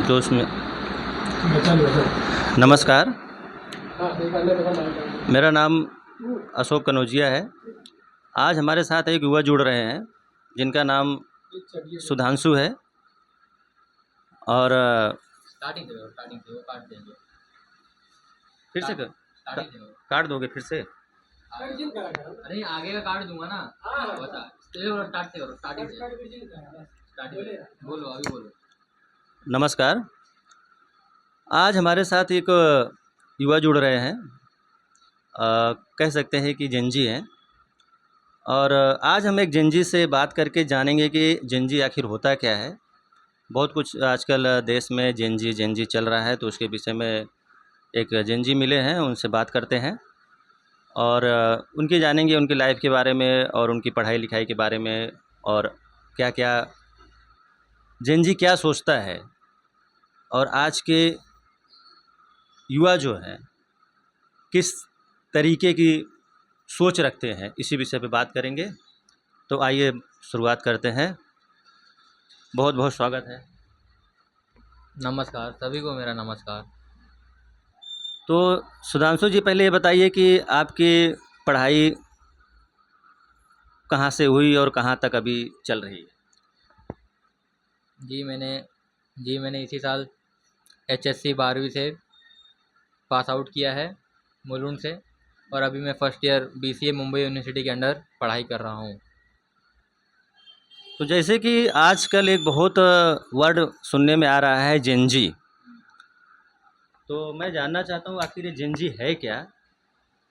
तो उसमें नमस्कार। मेरा नाम अशोक कनौजिया है। आज हमारे साथ एक युवा जुड़ रहे हैं जिनका नाम सुधांशु है। और स्टार्टिंग से वो काट देंगे। फिर से स्टार्टिंग से वो। काट दोगे फिर से? अरे आगे का काट दूंगा ना। बता चलो स्टार्ट से करो। स्टार्टिंग से बोलो, अभी बोलो। नमस्कार। आज हमारे साथ एक युवा जुड़ रहे हैं, कह सकते हैं कि जेनजी हैं। और आज हम एक जेनजी से बात करके जानेंगे कि जेनजी आखिर होता क्या है। बहुत कुछ आजकल देश में जेनजी चल रहा है, तो उसके विषय में एक जेनजी मिले हैं, उनसे बात करते हैं और उनकी जानेंगे उनकी लाइफ के बारे में और उनकी पढ़ाई लिखाई के बारे में, और क्या क्या जेनजी क्या सोचता है और आज के युवा जो हैं किस तरीके की सोच रखते हैं, इसी विषय पे बात करेंगे। तो आइए शुरुआत करते हैं। बहुत बहुत स्वागत है। नमस्कार सभी को, मेरा नमस्कार। तो सुधांशु जी, पहले ये बताइए कि आपकी पढ़ाई कहाँ से हुई और कहाँ तक अभी चल रही है? जी मैंने इसी साल HSC 12वीं से पास आउट किया है मुलुंड से, और अभी मैं first year BCA Mumbai university के अंडर पढ़ाई कर रहा हूँ। तो जैसे कि आजकल एक बहुत वर्ड सुनने में आ रहा है, जेनजी। तो मैं जानना चाहता हूँ आखिर ये जेनजी है क्या,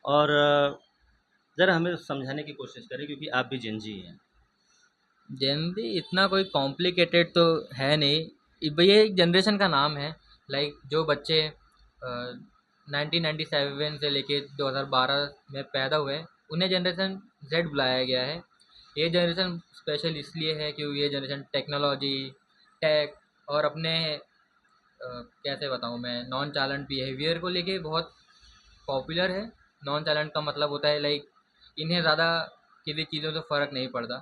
और ज़रा हमें समझाने की कोशिश करें, क्योंकि आप भी जेनजी हैं। जेनजी इतना कोई कॉम्प्लिकेटेड तो है नहीं, ये एक जनरेशन का नाम है। लाइक जो बच्चे 1997 से लेके 2012 में पैदा हुए उन्हें जनरेशन Z बुलाया गया है। ये जनरेशन स्पेशल इसलिए है क्योंकि ये जनरेशन टेक्नोलॉजी, टेक और अपने कैसे बताऊँ मैं, नॉन चालेंट बिहेवियर को लेके बहुत पॉपुलर है। नॉन चालेंट का मतलब होता है लाइक इन्हें ज़्यादा किसी चीज़ों से फ़र्क नहीं पड़ता।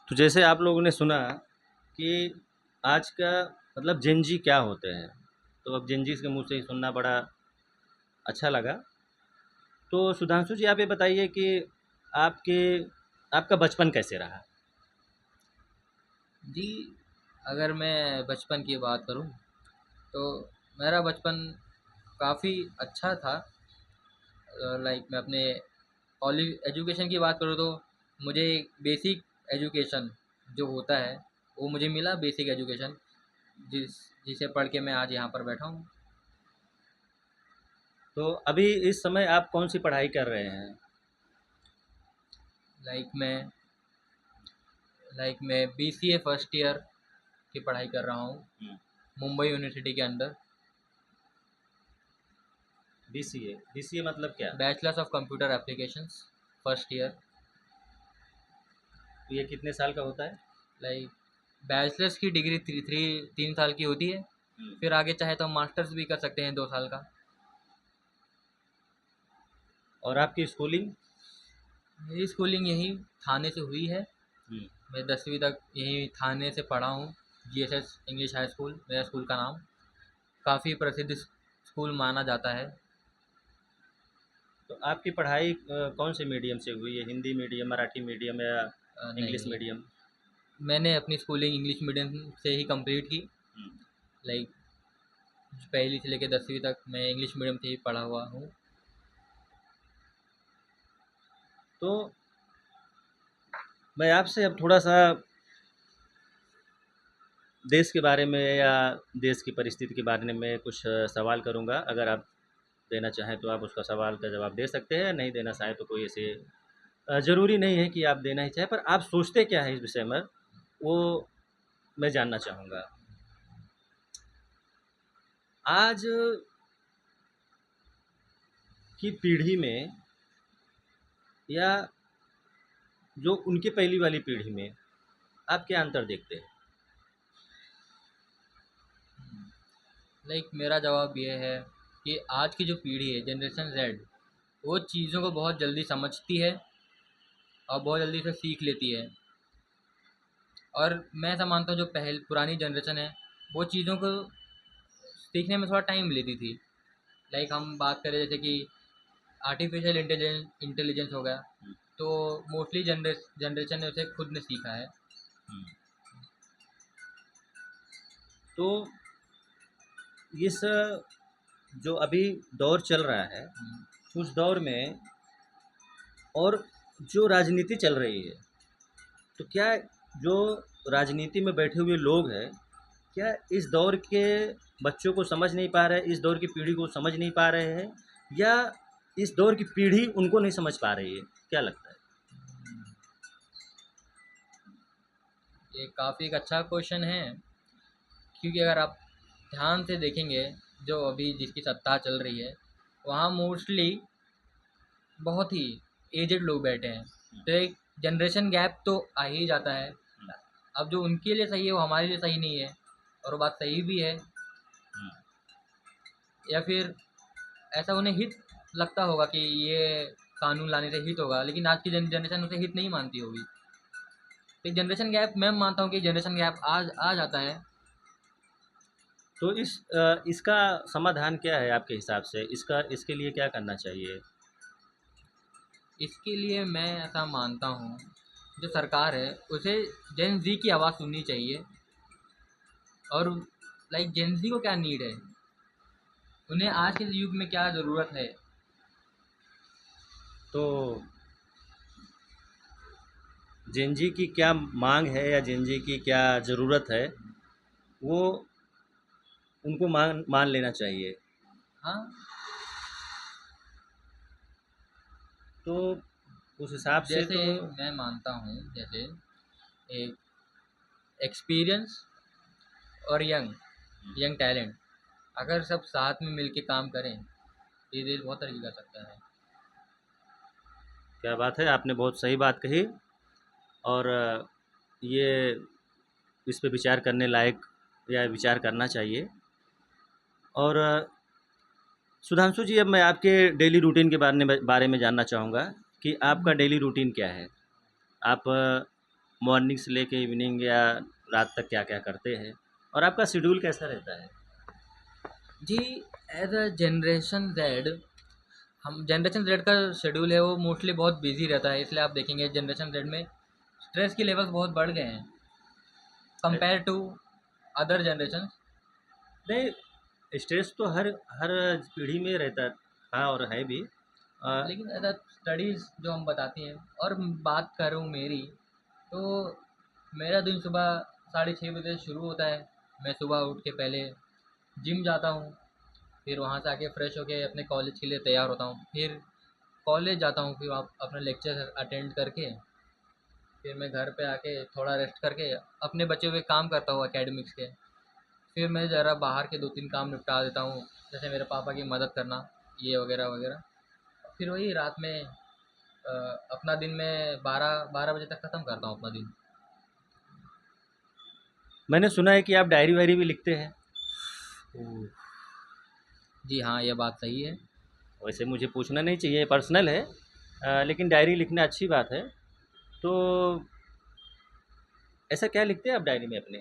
तो जैसे आप लोगों ने सुना कि आज का मतलब जेनजी क्या होते हैं, तो अब जेनजी के मुंह से ही सुनना बड़ा अच्छा लगा। तो सुधांशु जी, आप ये बताइए कि आपके आपका बचपन कैसे रहा? जी, अगर मैं बचपन की बात करूं तो मेरा बचपन काफ़ी अच्छा था। लाइक मैं अपने कॉलेज एजुकेशन की बात करूं तो मुझे बेसिक एजुकेशन जो होता है वो मुझे मिला, बेसिक एजुकेशन जिसे पढ़ के मैं आज यहाँ पर बैठा हूँ। तो अभी इस समय आप कौन सी पढ़ाई कर रहे हैं? लाइक मैं BCA फर्स्ट ईयर की पढ़ाई कर रहा हूँ मुंबई यूनिवर्सिटी के अंदर। बीसीए मतलब क्या? Bachelors of computer applications, first year. तो ये कितने साल का होता है? लाइक बैचलर्स की डिग्री 3 साल की होती है। फिर आगे चाहे तो हम मास्टर्स भी कर सकते हैं 2 साल का। और आपकी स्कूलिंग? मेरी स्कूलिंग यहीं थाने से हुई है। हम्म। मैं 10वीं तक यहीं थाने से पढ़ा हूँ। GSS इंग्लिश हाई स्कूल मेरा स्कूल का नाम, काफ़ी प्रसिद्ध स्कूल माना जाता है। तो आपकी पढ़ाई कौन से मीडियम से हुई है? हिंदी मीडियम, मराठी मीडियम या इंग्लिश नहीं, मीडियम? मैंने अपनी स्कूलिंग इंग्लिश मीडियम से ही कंप्लीट की। हम्म। लाइक पहली से लेकर 10वीं तक मैं इंग्लिश मीडियम से ही पढ़ा हुआ हूँ। तो मैं आपसे अब थोड़ा सा देश के बारे में या देश की परिस्थिति के बारे में कुछ सवाल करूंगा। अगर आप देना चाहें तो आप उसका सवाल का जवाब दे सकते हैं, नहीं देना चाहें तो कोई ऐसे ज़रूरी नहीं है कि आप देना ही चाहें, पर आप सोचते क्या है इस विषय में, वो मैं जानना चाहूँगा। आज की पीढ़ी में या जो उनकी पहली वाली पीढ़ी में आप क्या अंतर देखते हैं? लाइक मेरा जवाब ये है कि आज की जो पीढ़ी है, जनरेशन Z, वो चीज़ों को बहुत जल्दी समझती है और बहुत जल्दी से सीख लेती है। और मैं ऐसा मानता हूँ जो पुरानी जनरेशन है वो चीज़ों को सीखने में थोड़ा टाइम लेती थी। लाइक हम बात करें जैसे कि आर्टिफिशियल इंटेलिजेंस हो गया, तो मोस्टली जनरेशन ने उसे खुद ने सीखा है। हम्म। तो इस जो अभी दौर चल रहा है, हम्म, उस दौर में और जो राजनीति चल रही है, तो क्या जो राजनीति में बैठे हुए लोग हैं, क्या इस दौर के बच्चों को समझ नहीं पा रहे, इस दौर की पीढ़ी को समझ नहीं पा रहे हैं, या इस दौर की पीढ़ी उनको नहीं समझ पा रही है? क्या लगता है? ये काफ़ी एक अच्छा क्वेश्चन है, क्योंकि अगर आप ध्यान से देखेंगे जो अभी जिसकी सत्ता चल रही है वहाँ मोस्टली बहुत ही एजेड लोग बैठे हैं, तो एक जनरेशन गैप तो आ ही जाता है। अब जो उनके लिए सही है वो हमारे लिए सही नहीं है, और वो बात सही भी है। या फिर ऐसा उन्हें हित लगता होगा कि ये कानून लाने से हित होगा, लेकिन आज की जनरेशन उसे हित नहीं मानती होगी। तो एक जनरेशन गैप मैं मानता हूँ कि जनरेशन गैप आज आ जाता है। तो इसका समाधान क्या है आपके हिसाब से? इसके लिए क्या करना चाहिए? इसके लिए मैं ऐसा मानता हूँ जो सरकार है उसे जेन जी की आवाज़ सुननी चाहिए। और लाइक जेन जी को क्या नीड है, उन्हें आज के युग में क्या ज़रूरत है। तो जेनजी की क्या मांग है या जेनजी की क्या ज़रूरत है, वो उनको मान मान लेना चाहिए। हाँ, तो उस हिसाब से जैसे तो मैं मानता हूँ जैसे एक एक्सपीरियंस और यंग टैलेंट अगर सब साथ में मिलके काम करें, ये देश बहुत तरक्की कर सकता है। क्या बात है, आपने बहुत सही बात कही। और ये इस पे विचार करने लायक या विचार करना चाहिए। और सुधांशु जी, अब मैं आपके डेली रूटीन के बारे में जानना चाहूँगा कि आपका डेली रूटीन क्या है? आप मॉर्निंग से लेके इवनिंग या रात तक क्या-क्या करते हैं? और आपका शेड्यूल कैसा रहता है? जी, एज अ जनरेशन जेड का शेड्यूल है वो मोस्टली बहुत बिजी रहता है, इसलिए आप देखेंगे जनरेशन जेड में स्ट्रेस के लेवल्स बहुत बढ़ गए हैं कंपेयर टू अदर जनरेशन। नहीं, स्ट्रेस तो हर हर पीढ़ी में रहता था और है भी। लेकिन अगर स्टडीज़ जो हम बताती हैं और बात करूँ मेरी, तो मेरा दिन सुबह 6:30 बजे शुरू होता है। मैं सुबह उठ के पहले जिम जाता हूँ, फिर वहाँ से आके फ्रेश होके अपने कॉलेज के लिए तैयार होता हूँ, फिर कॉलेज जाता हूँ, फिर आप अपने लेक्चर अटेंड करके फिर मैं घर पे आके थोड़ा रेस्ट करके अपने बचे हुए काम करता हूँ एकेडमिक्स के। फिर मैं ज़रा बाहर के 2-3 काम निपटा देता हूँ, जैसे मेरे पापा की मदद करना, ये वगैरह वगैरह। फिर वही रात में अपना दिन में 12 बजे तक ख़त्म करता हूँ अपना दिन। मैंने सुना है कि आप डायरी-वायरी भी लिखते हैं। ओह! जी हाँ, ये बात सही है। वैसे मुझे पूछना नहीं चाहिए, पर्सनल है, लेकिन डायरी लिखना अच्छी बात है। तो ऐसा क्या लिखते हैं आप डायरी में अपने?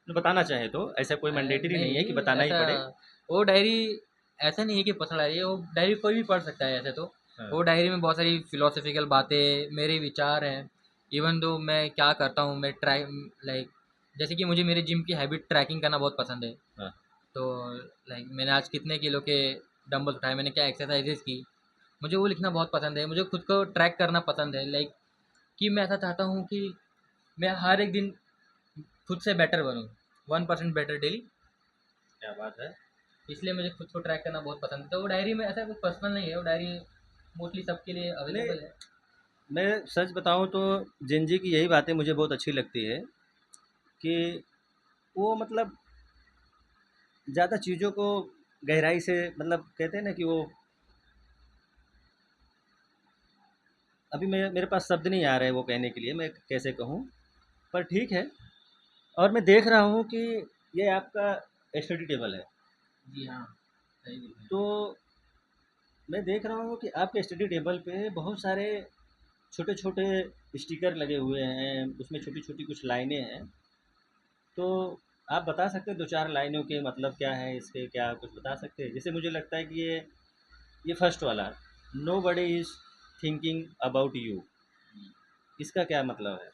तो बताना चाहें तो, ऐसा कोई मैंडेटरी नहीं है कि नहीं बताना ही ऐसा, पड़े। वो डायरी ऐसा नहीं है कि पसंद आ रही है, वो डायरी कोई भी पढ़ सकता है ऐसे तो। हाँ। वो डायरी में बहुत सारी फ़िलॉसफ़िकल बातें, मेरे विचार हैं। इवन दो मैं क्या करता हूँ, मैं लाइक जैसे कि मुझे मेरे जिम की हैबिट ट्रैकिंग करना बहुत पसंद है। हाँ। तो लाइक मैंने आज कितने किलो के डंबल्स उठाए, मैंने क्या एक्सरसाइजेज़ की, मुझे वो लिखना बहुत पसंद है। मुझे खुद को ट्रैक करना पसंद है, लाइक कि मैं ऐसा चाहता हूँ कि मैं हर एक दिन खुद से बेटर बनूँ, 1% बेटर डेली। क्या बात है। इसलिए मुझे खुद को ट्रैक करना बहुत पसंद है। तो वो डायरी में ऐसा कुछ पर्सनल नहीं है, वो डायरी मोस्टली सबके लिए नहीं, अवेलेबल है। मैं सच बताऊँ तो जेन ज़ी की यही बातें मुझे बहुत अच्छी लगती है कि वो मतलब ज़्यादा चीज़ों को गहराई से, मतलब कहते हैं ना कि वो, अभी मेरे पास शब्द नहीं आ रहे वो कहने के लिए, मैं कैसे कहूँ, पर ठीक है। और मैं देख रहा हूँ कि ये आपका स्टडी टेबल है। जी हाँ, सही लिखा है। तो मैं देख रहा हूँ कि आपके स्टडी टेबल पे बहुत सारे छोटे छोटे स्टिकर लगे हुए हैं, उसमें छोटी छोटी कुछ लाइनें हैं। तो आप बता सकते हैं दो चार लाइनों के मतलब क्या है इसके, क्या कुछ बता सकते हैं? जैसे मुझे लगता है कि ये फर्स्ट वाला, nobody is thinking about you, इसका क्या मतलब है?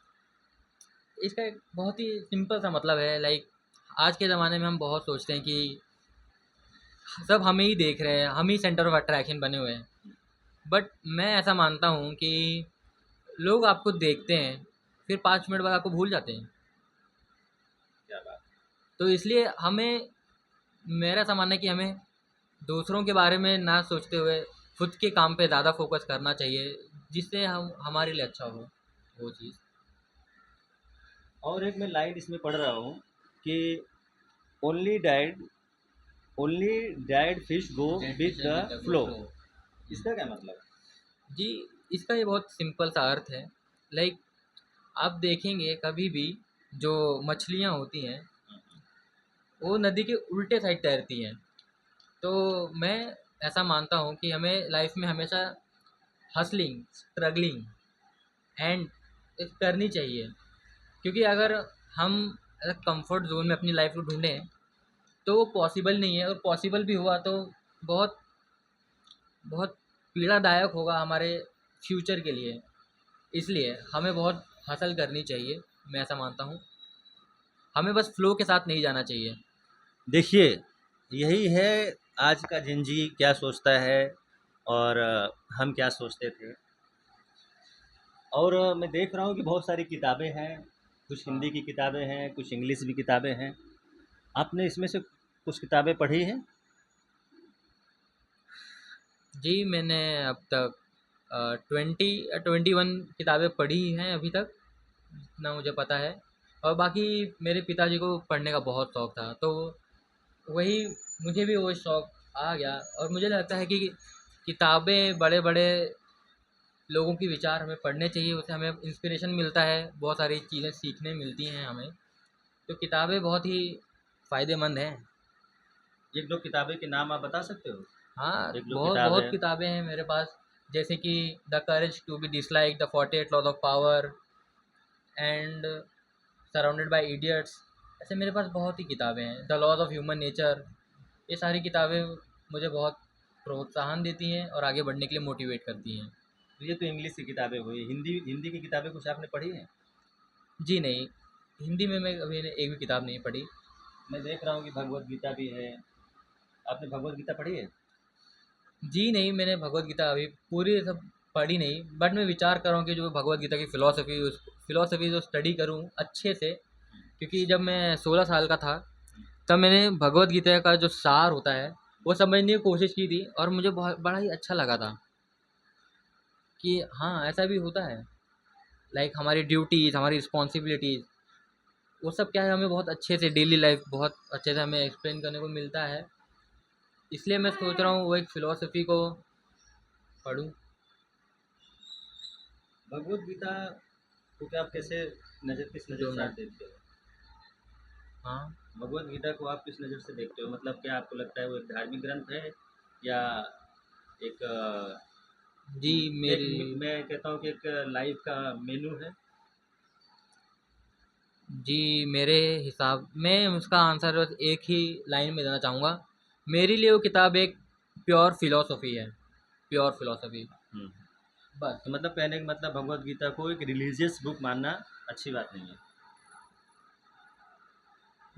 इसका एक बहुत ही सिंपल सा मतलब है, लाइक आज के ज़माने में हम बहुत सोचते हैं कि सब हमें ही देख रहे हैं, हम ही सेंटर ऑफ अट्रैक्शन बने हुए हैं। बट मैं ऐसा मानता हूँ कि लोग आपको देखते हैं, फिर 5 मिनट बाद आपको भूल जाते हैं। क्या बात! तो इसलिए हमें, मेरा ऐसा मानना है कि हमें दूसरों के बारे में ना सोचते हुए खुद के काम पे ज़्यादा फोकस करना चाहिए, जिससे हम हमारे लिए अच्छा हो वो चीज़। और एक मैं लाइन इसमें पढ़ रहा हूँ कि only died only died fish go with the flow, इसका क्या मतलब है? जी, इसका ये बहुत सिंपल सा अर्थ है। लाइक आप देखेंगे कभी भी जो मछलियाँ होती हैं वो नदी के उल्टे साइड तैरती हैं। तो मैं ऐसा मानता हूँ कि हमें लाइफ में हमेशा हसलिंग, स्ट्रगलिंग एंड करनी चाहिए, क्योंकि अगर हम कंफर्ट जोन में अपनी लाइफ को ढूंढें तो वो पॉसिबल नहीं है, और पॉसिबल भी हुआ तो बहुत बहुत पीड़ादायक होगा हमारे फ्यूचर के लिए। इसलिए हमें बहुत हासिल करनी चाहिए, मैं ऐसा मानता हूँ। हमें बस फ्लो के साथ नहीं जाना चाहिए। देखिए, यही है आज का ज़िंजी क्या सोचता है और हम क्या सोचते थे। और मैं देख रहा हूँ कि बहुत सारी किताबें हैं, कुछ हिंदी हाँ की किताबें हैं, कुछ इंग्लिश भी किताबें हैं। आपने इसमें से कुछ किताबें पढ़ी हैं? जी, मैंने अब तक 21 किताबें पढ़ी हैं अभी तक, जितना मुझे पता है। और बाकी मेरे पिताजी को पढ़ने का बहुत शौक़ था, तो वही मुझे भी वो शौक़ आ गया। और मुझे लगता है कि किताबें बड़े बड़े लोगों की विचार हमें पढ़ने चाहिए, उससे हमें इंस्पिरेशन मिलता है, बहुत सारी चीज़ें सीखने मिलती हैं हमें। तो किताबें बहुत ही फ़ायदेमंद हैं। एक दो किताबें के नाम आप बता सकते हो? हाँ, एक दो बहुत किताब बहुत है। किताबें हैं मेरे पास, जैसे कि the courage to be disliked, the 48 laws of power and surrounded by idiots. ऐसे मेरे पास बहुत ही किताबें हैं, the laws of human nature. ये सारी किताबें मुझे बहुत प्रोत्साहन देती हैं और आगे बढ़ने के लिए मोटिवेट करती हैं। तो ये तो इंग्लिश की किताबें हुई, हिंदी हिंदी की किताबें कुछ आपने पढ़ी हैं? जी नहीं, हिंदी में मैं अभी एक भी किताब नहीं पढ़ी। मैं देख रहा हूँ कि भगवद गीता भी है। आपने भगवद गीता पढ़ी है? जी नहीं, मैंने भगवत गीता अभी पूरी सब पढ़ी नहीं, बट मैं विचार कर रहा हूँ कि जो भगवत गीता की फ़िलॉसफ़ी, उस फ़िलॉसफ़ी जो स्टडी करूँ अच्छे से। क्योंकि जब मैं 16 साल का था, तब मैंने भगवत गीता का जो सार होता है वो समझने की कोशिश की थी, और मुझे बहुत बड़ा ही अच्छा लगा था कि हाँ, ऐसा भी होता है। लाइक हमारी ड्यूटीज़, हमारी रिस्पॉन्सिबिलिटीज़, वो सब क्या है, हमें बहुत अच्छे से डेली लाइफ बहुत अच्छे से हमें एक्सप्लेन करने को मिलता है। इसलिए मैं सोच रहा हूँ वो एक फ़िलॉसफ़ी को पढूँ। भगवद गीता को क्या आप कैसे किस नज़र दो से आप मिनट। देखते हो? हाँ भगवद गीता को आप किस नज़र से देखते हो? मतलब क्या आपको लगता है वो एक धार्मिक ग्रंथ है या एक जी, एक मेरी मैं कहता हूँ कि एक लाइफ का मेनू है? जी, मेरे हिसाब मैं उसका आंसर बस एक ही लाइन में देना चाहूँगा। मेरे लिए वो किताब एक प्योर फ़िलॉसफ़ी है, प्योर फ़िलॉसफ़ी, हुँ। बस। तो मतलब कहने का मतलब भगवद गीता को एक रिलीजियस बुक मानना अच्छी बात नहीं है।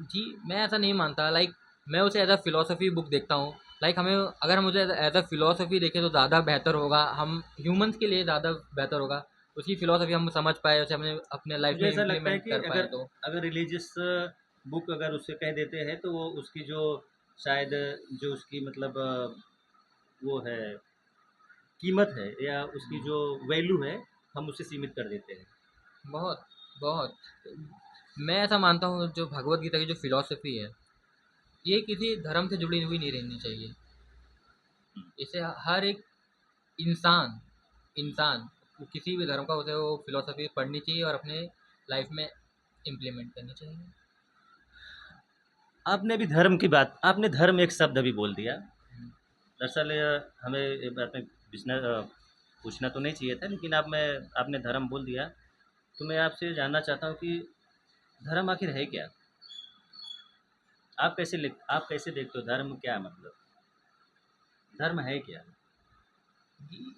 जी, मैं ऐसा नहीं मानता, लाइक मैं उसे एज़ अ फ़िलॉसफ़ी बुक देखता हूँ। लाइक हमें, अगर हम उसे एज़ अ फ़िलॉसफ़ी देखें तो ज़्यादा बेहतर होगा, हम ह्यूमन्स के लिए ज़्यादा बेहतर होगा। उसकी फ़िलॉसफ़ी हम समझ पाएँ, उसे हमने अपने लाइफ़ मुझे में ऐसा लगता है इम्प्लीमेंट कि कर पाएँ अगर तो। अगर रिलीजियस बुक अगर उसे कह देते हैं तो वो उसकी जो शायद जो उसकी मतलब वो है कीमत है या उसकी हुँ, जो वैल्यू है, हम उसे सीमित कर देते हैं। बहुत, बहुत। मैं ऐसा मानता हूँ जो भगवद गीता की जो फ़िलॉसफ़ी है, ये किसी धर्म से जुड़ी हुई नहीं रहनी चाहिए। इसे हर एक इंसान इंसान वो किसी भी धर्म का, उसे वो फ़िलॉसफ़ी पढ़नी चाहिए और अपने लाइफ़ में इम्प्लीमेंट करनी चाहिए। आपने धर्म एक शब्द अभी बोल दिया। हुँ, दरअसल हमें एक बात में बिजनेस पूछना तो नहीं चाहिए था, लेकिन अब मैं आपने धर्म बोल दिया, तो मैं आपसे जानना चाहता हूँ कि धर्म आखिर है क्या? आप कैसे देखते हो धर्म क्या है मतलब? धर्म है क्या? जी,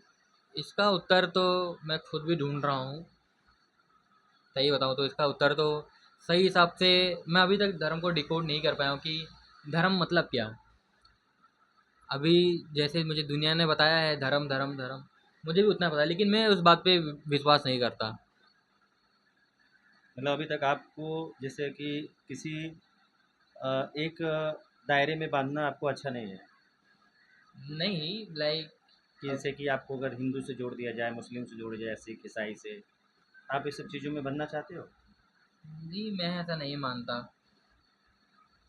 इसका उत्तर तो मैं खुद भी ढूंढ रहा हूँ। सही बताऊँ तो इसका उत्तर तो सही हिसाब से मैं अभी तक धर्म को डिकोड नहीं कर पाया हूँ कि धर्म मतलब क्या। अभी जैसे मुझे दुनिया ने बताया है धर्म धर्म धर्म, मुझे भी उतना पता है, लेकिन मैं उस बात पे विश्वास नहीं करता। मतलब अभी तक आपको जैसे कि किसी एक दायरे में बांधना आपको अच्छा नहीं है, नहीं लाइक, कि अब जैसे कि आपको अगर हिंदू से जोड़ दिया जाए, मुस्लिम से जोड़ दिया जाए, सिख ईसाई से, आप इस सब चीज़ों में बनना चाहते हो? जी मैं ऐसा नहीं मानता।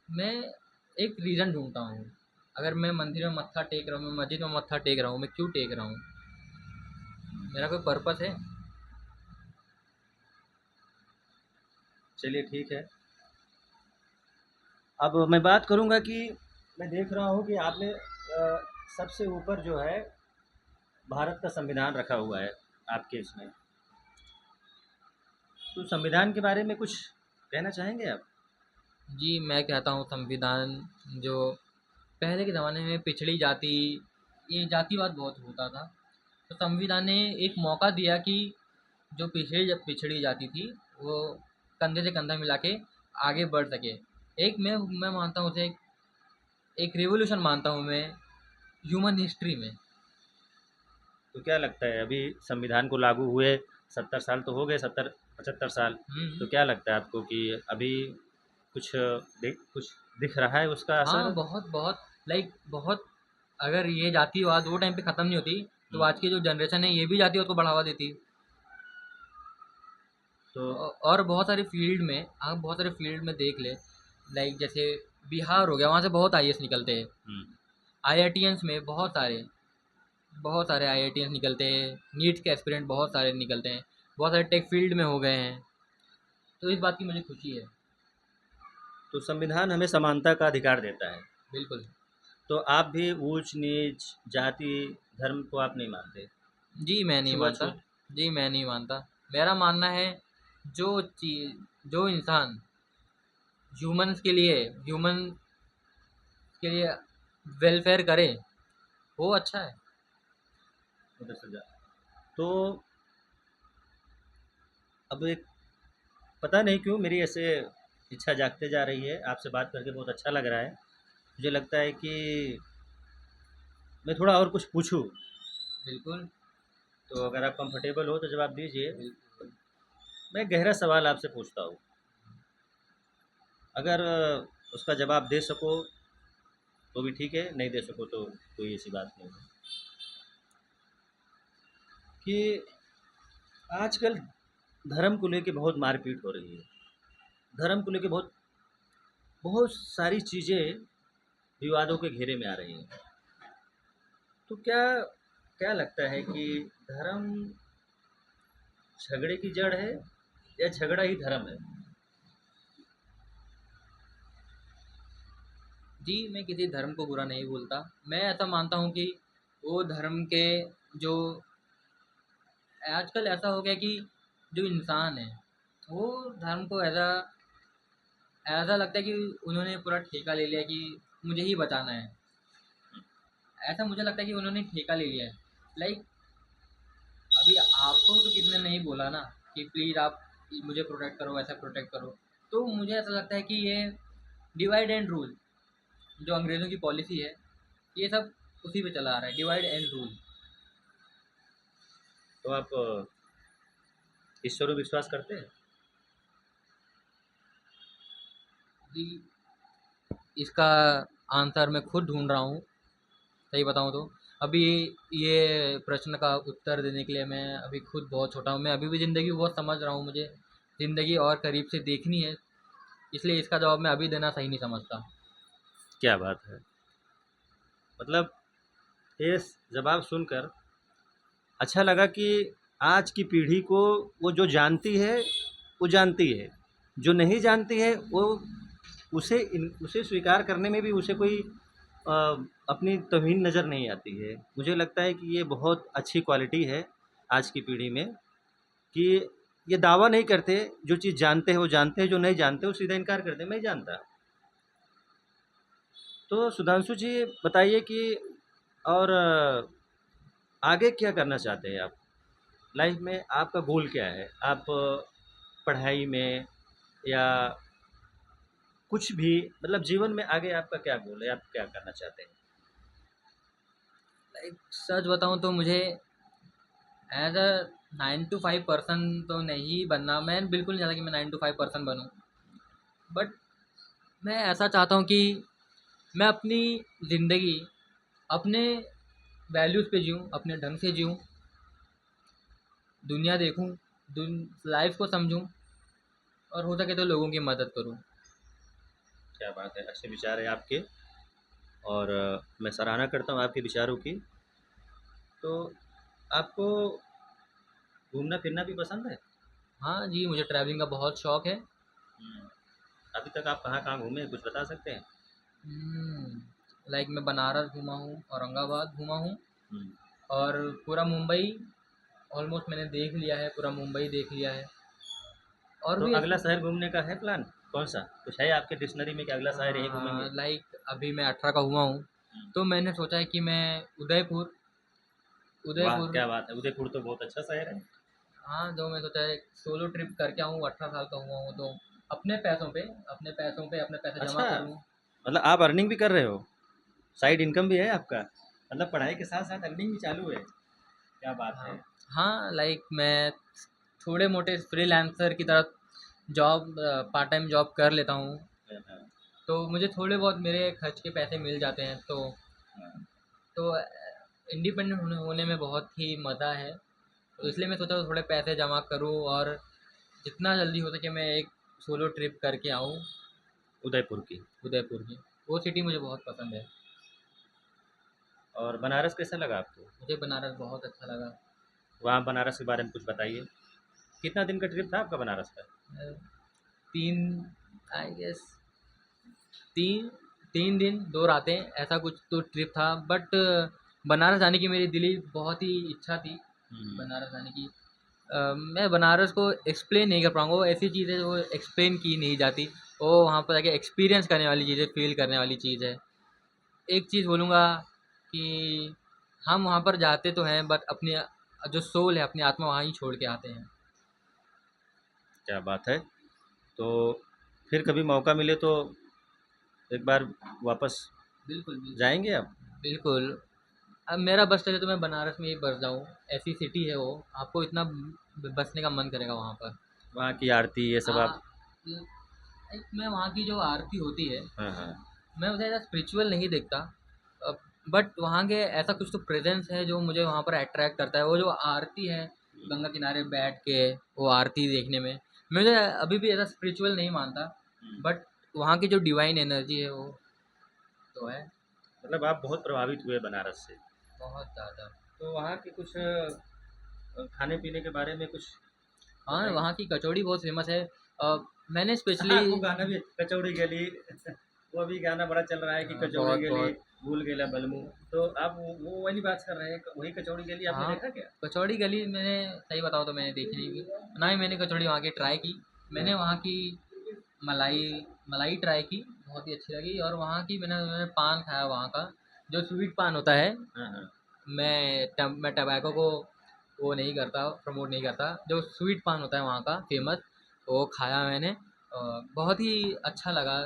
मैं एक रीज़न ढूंढता हूँ। अगर मैं मंदिर में मत्था टेक रहा हूँ, मैं मस्जिद में मत्था टेक रहा हूँ, मैं क्यों टेक रहा हूँ? मेरा कोई पर्पस है। चलिए ठीक है। अब मैं बात करूँगा कि मैं देख रहा हूँ कि आपने सबसे ऊपर जो है भारत का संविधान रखा हुआ है आपके इसमें। तो संविधान के बारे में कुछ कहना चाहेंगे आप? जी मैं कहता हूँ संविधान जो पहले के ज़माने में पिछड़ी जाति, ये जातिवाद बहुत होता था, तो संविधान ने एक मौका दिया कि जो पिछड़ी जाति थी वो कंधे से कंधा मिला के आगे बढ़ सके। एक मैं मानता हूँ उसे एक रिवॉल्यूशन मानता हूँ मैं ह्यूमन हिस्ट्री में। तो क्या लगता है अभी संविधान को लागू हुए 70 साल तो हो गए, 70 75 साल। तो हम्म। क्या लगता है आपको कि अभी कुछ दिख रहा है उसका हाँ असर? बहुत बहुत, लाइक बहुत। अगर ये जातिवाद वो टाइम पे ख़त्म नहीं होती तो हुँ, आज की जो जनरेशन है ये भी जातिवाद को बढ़ावा देती। तो और बहुत सारे फील्ड में आप बहुत सारे फील्ड में देख ले, लाइक जैसे बिहार हो गया, वहाँ से बहुत आईएएस निकलते हैं। हुँ, आईआईटियंस में बहुत सारे आईआईटियंस निकलते हैं, नीट के एस्पिरेंट बहुत सारे निकलते हैं, बहुत सारे टेक फील्ड में हो गए हैं। तो इस बात की मुझे खुशी है। तो संविधान हमें समानता का अधिकार देता है। बिल्कुल। तो आप भी ऊँच-नीच, जाति, धर्म को आप नहीं मानते? जी मैं नहीं मानता। छुआ-छूत? जी मैं नहीं मानता। मेरा मानना है जो चीज़ जो इंसान ह्यूमन के लिए वेलफेयर करे वो अच्छा है। उधर से जा। तो अब एक पता नहीं क्यों मेरी ऐसे इच्छा जागते जा रही है, आपसे बात करके बहुत अच्छा लग रहा है। मुझे लगता है कि मैं थोड़ा और कुछ पूछूँ, बिल्कुल। तो अगर आप कंफर्टेबल हो तो जवाब दीजिए। बिल्कुल। मैं गहरा सवाल आपसे पूछता हूँ, अगर उसका जवाब दे सको तो भी ठीक है, नहीं दे सको तो कोई ऐसी बात नहीं है। कि आजकल धर्म को लेके बहुत मारपीट हो रही है। धर्म को लेके बहुत बहुत सारी चीज़ें विवादों के घेरे में आ रही हैं। तो क्या क्या लगता है कि धर्म झगड़े की जड़ है या झगड़ा ही धर्म है? जी मैं किसी धर्म को बुरा नहीं बोलता। मैं ऐसा मानता हूँ कि वो धर्म के जो आजकल ऐसा हो गया कि जो इंसान है वो धर्म को ऐसा ऐसा लगता है कि उन्होंने पूरा ठेका ले लिया कि मुझे ही बचाना है। ऐसा मुझे लगता है कि उन्होंने ठेका ले लिया है। लाइक अभी आपको तो किसी ने नहीं बोला ना कि प्लीज़ आप मुझे प्रोटेक्ट करो, ऐसा प्रोटेक्ट करो। तो मुझे ऐसा लगता है कि ये डिवाइड एंड रूल जो अंग्रेज़ों की पॉलिसी है, ये सब उसी पे चला आ रहा है, डिवाइड एंड रूल। तो आप ईश्वर में विश्वास करते हैं? जी इसका आंसर मैं खुद ढूंढ रहा हूँ। सही बताऊँ तो अभी ये प्रश्न का उत्तर देने के लिए मैं अभी खुद बहुत छोटा हूँ। मैं अभी भी ज़िंदगी को बहुत समझ रहा हूँ, मुझे ज़िंदगी और करीब से देखनी है, इसलिए इसका जवाब मैं अभी देना सही नहीं समझता। क्या बात है! मतलब ये जवाब सुनकर अच्छा लगा कि आज की पीढ़ी को वो जो जानती है, वो जानती है। जो नहीं जानती है, वो उसे स्वीकार करने में भी उसे कोई अपनी तौहीन नज़र नहीं आती है। मुझे लगता है कि ये बहुत अच्छी क्वालिटी है आज की पीढ़ी में, कि ये दावा नहीं करते, जो चीज़ जानते हैं वो जानते हैं, जो नहीं जानते वो सीधा इनकार करते हैं, मैं नहीं जानता। तो सुधांशु जी बताइए कि और आगे क्या करना चाहते हैं आप? लाइफ में आपका गोल क्या है? आप पढ़ाई में या कुछ भी, मतलब जीवन में आगे आपका क्या गोल है? आप क्या करना चाहते हैं? लाइक सच बताऊँ तो मुझे एज अ 9 to 5 पर्सन तो नहीं बनना। मैं बिल्कुल नहीं चाहता कि मैं 9 to 5 पर्सन बनूँ, बट मैं ऐसा चाहता हूँ कि मैं अपनी ज़िंदगी अपने वैल्यूज़ पे जीऊँ, अपने ढंग से जीऊँ, दुनिया देखूँ, लाइफ को समझूँ, और हो सके तो लोगों की मदद करूँ। क्या बात है! अच्छे विचार हैं आपके, और मैं सराहना करता हूँ आपके विचारों की। तो आपको घूमना-फिरना भी पसंद है? हाँ जी, मुझे ट्रैवलिंग का बहुत शौक़ है। हुँ। अभी तक आप कहाँ-कहाँ घूमे हैं, कुछ बता सकते हैं? लाइक मैं बनारस घूमा हूँ, औरंगाबाद घूमा हूँ, हुँ। और पूरा मुंबई ऑलमोस्ट मैंने देख लिया है, पूरा मुंबई देख लिया है। और तो भी अगला ऐसे शहर घूमने का है प्लान? कौन-सा? कुछ है आपके डिक्शनरी में कि अगला शहर यही घूमेंगे? लाइक अभी मैं 18 का हुआ हूँ, हुँ। तो मैंने सोचा है कि मैं उदयपुर वाह! उदयपुर क्या बात है! उदयपुर तो बहुत अच्छा शहर है। हाँ, जो मैं सोचा है सोलो ट्रिप करके आऊँ। 18 साल का हुआ हूँ तो अपने पैसे जमा अच्छा, करूँ। मतलब आप अर्निंग भी कर रहे हो? साइड इनकम भी है आपका? मतलब पढ़ाई के साथ-साथ अर्निंग भी चालू है? क्या बात हाँ, है! हाँ, लाइक मैं थोड़े मोटे फ्रीलांसर की तरह पार्ट टाइम जॉब कर लेता हूँ, हाँ, हाँ, तो मुझे थोड़े बहुत मेरे खर्च के पैसे मिल जाते हैं। हाँ। तो इंडिपेंडेंट होने होने में बहुत ही मज़ा है। तो इसलिए मैं सोचा थोड़े पैसे जमा करूँ, और जितना जल्दी हो सके मैं एक सोलो ट्रिप करके आऊँ उदयपुर की। उदयपुर की। वो सिटी मुझे बहुत पसंद है। और बनारस कैसा लगा आपको? मुझे बनारस बहुत अच्छा लगा। वहाँ बनारस के बारे में कुछ बताइए। कितना दिन का ट्रिप था आपका बनारस का? अ, 3 आई गेस 3 3 दिन 2 रातें ऐसा कुछ तो ट्रिप था, बट बनारस जाने की मेरी दिली बहुत ही इच्छा थी, हुँ। बनारस जाने की। मैं बनारस को एक्सप्लेन नहीं कर पाऊँगा, वो ऐसी चीज़ है जो एक्सप्लेन की नहीं जाती। वो वहाँ पर जाके एक्सपीरियंस करने वाली चीज़ है, फ़ील करने वाली चीज़ है। एक चीज़ बोलूँगा कि हम वहाँ पर जाते तो हैं, बट अपनी जो सोल है, अपनी आत्मा वहाँ ही छोड़ के आते हैं। क्या बात है! तो फिर कभी मौका मिले तो एक बार वापस बिल्कुल, बिल्कुल। जाएँगे आप? बिल्कुल। अब मेरा बस चले तो मैं बनारस में ही बस जाऊँ। ऐसी सिटी है वो, आपको इतना बसने का मन करेगा वहाँ पर। वहाँ की आरती ये सब आप। हाँ, एक मैं वहाँ की जो आरती होती है, हाँ, हाँ। मैं उसे ऐसा स्पिरिचुअल नहीं देखता, अ, बट वहाँ के ऐसा कुछ तो प्रेज़ेंस है जो मुझे वहाँ पर अट्रैक्ट करता है। वो जो आरती है, गंगा किनारे बैठ के वो आरती देखने में, मुझे अभी भी ऐसा स्पिरिचुअल नहीं मानता, हुँ। बट वहाँ की जो डिवाइन एनर्जी है वो तो है, मतलब आप बहुत प्रभावित हुए बनारस से। बहुत ज़्यादा। तो वहाँ के कुछ खाने-पीने के बारे में कुछ हाँ, बताइए? वहाँ की कचौड़ी बहुत फ़ेमस है। मैंने हाँ, स्पेशली वो गाना भी कचौड़ी गली वो अभी गाना बड़ा चल रहा है कि कचौड़ी बहुत गली, बहुत भूल गइला बलमू। तो आप वो वाली बात कर रहे हैं, वही कचौड़ी गली आपने हाँ, देखा क्या? कचौड़ी गली मैंने सही बताऊँ तो मैंने देखी नहीं, ना ही मैंने कचौड़ी वहाँ की ट्राई की। मैंने वहाँ की मलाई मलाई ट्राई की, बहुत ही अच्छी लगी, और वहाँ की मैंने पान खाया वहाँ का, जो स्वीट पान होता है। हाँ, हाँ। मैं टबैको को वो नहीं करता, प्रमोट नहीं करता। जो स्वीट पान होता है वहाँ का फ़ेमस, वो खाया मैंने, बहुत ही अच्छा लगा।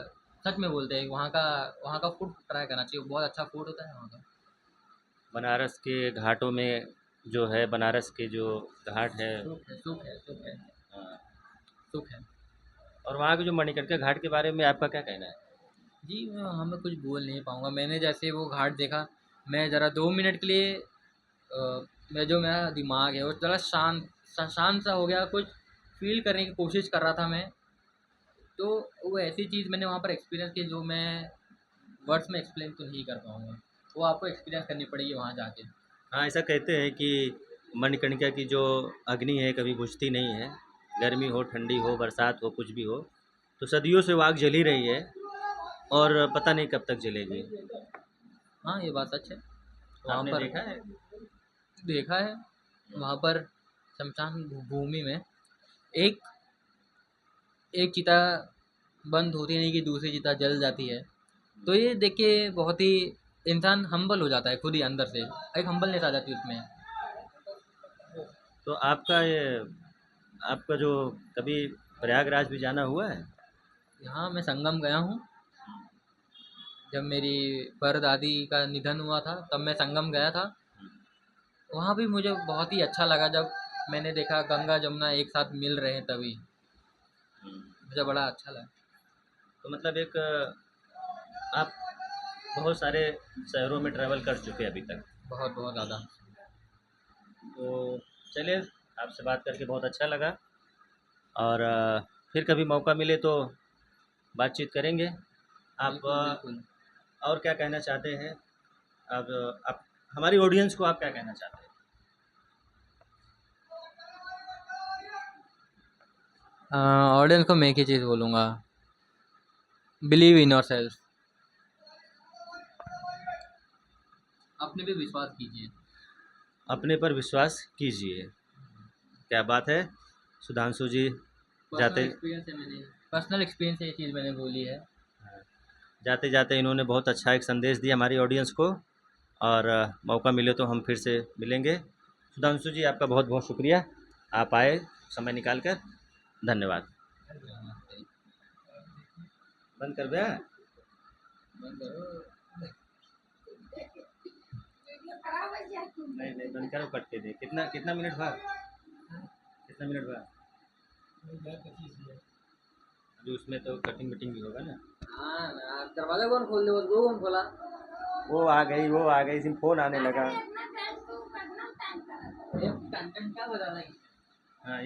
सच में बोलते हैं वहाँ का फूड ट्राई करना चाहिए, बहुत अच्छा फूड होता है वहाँ का। बनारस के घाटों में जो है, बनारस के जो घाट है। सुख है, हाँ, सुख है। और वहाँ के जो मणिकर्णिका घाट के बारे में आपका क्या कहना है? जी, मैं कुछ बोल नहीं पाऊँगा। मैंने जैसे वो घाट देखा, मैं ज़रा 2 मिनट के लिए मेरा दिमाग है वो ज़रा शांत सा हो गया, कुछ फ़ील करने की कोशिश कर रहा था मैं। तो वो ऐसी चीज़ मैंने वहाँ पर एक्सपीरियंस की जो मैं वर्ड्स में एक्सप्लेन तो नहीं कर पाऊँगा। वो आपको एक्सपीरियंस करनी पड़ेगी वहाँ जाके। हाँ, ऐसा कहते हैं कि मणिकर्णिका की जो अग्नि है कभी बुझती नहीं है। गर्मी हो, ठंडी हो, बरसात हो, कुछ भी हो। तो सदियों से वो आग जल ही रही है, और पता नहीं कब तक जलेगी। हाँ, ये बात सच है। वहाँ आपने पर देखा है? देखा है, वहाँ पर शमशान भूमि में एक एक चिता बंद होती नहीं कि दूसरी चिता जल जाती है। तो ये देख के बहुत ही इंसान हम्बल हो जाता है खुद ही अंदर से, एक हम्बलनेस आ जाती है उसमें। तो आपका जो कभी प्रयागराज भी जाना हुआ है? यहाँ मैं संगम गया हूँ। जब मेरी परदादी का निधन हुआ था तब मैं संगम गया था। वहाँ भी मुझे बहुत ही अच्छा लगा जब मैंने देखा गंगा जमुना एक साथ मिल रहे हैं तभी मुझे बड़ा अच्छा लगा। तो मतलब आप बहुत सारे शहरों में ट्रैवल कर चुके हैं अभी तक। बहुत बहुत ज़्यादा। तो चलिए, आपसे बात करके बहुत अच्छा लगा, और फिर कभी मौका मिले तो बातचीत करेंगे। आप बिल्कुल बिल्कुल। और क्या कहना चाहते हैं? आप हमारी ऑडियंस को आप क्या कहना चाहते हैं? ऑडियंस को मैं एक ही चीज़ बोलूँगा, बिलीव इन योर सेल्फ। अपने पे विश्वास कीजिए। अपने पर विश्वास कीजिए। क्या बात है सुधांशु जी। पर्सनल जाते एक्सपीरियंस है, मैंने पर्सनल एक्सपीरियंस से ये चीज़ मैंने बोली है। जाते जाते इन्होंने बहुत अच्छा एक संदेश दिया हमारी ऑडियंस को, और मौका मिले तो हम फिर से मिलेंगे। सुधांशु जी, आपका बहुत बहुत शुक्रिया, आप आए समय निकाल कर। धन्यवाद। नमस्ते। बंद कर दिया? बंद करो। नहीं नहीं, बंद करो, कट के दे। कितना कितना मिनट हुआ? कितना मिनट हुआ? अभी उसमें तो कटिंग वटिंग भी होगा ना। हाँ ना, दरवाजा कौन खोल दे, वो कौन खोला? वो आ गई, इसमें फ़ोन आने लगा। ये कंटेंट क्या बता रहा है? हाँ।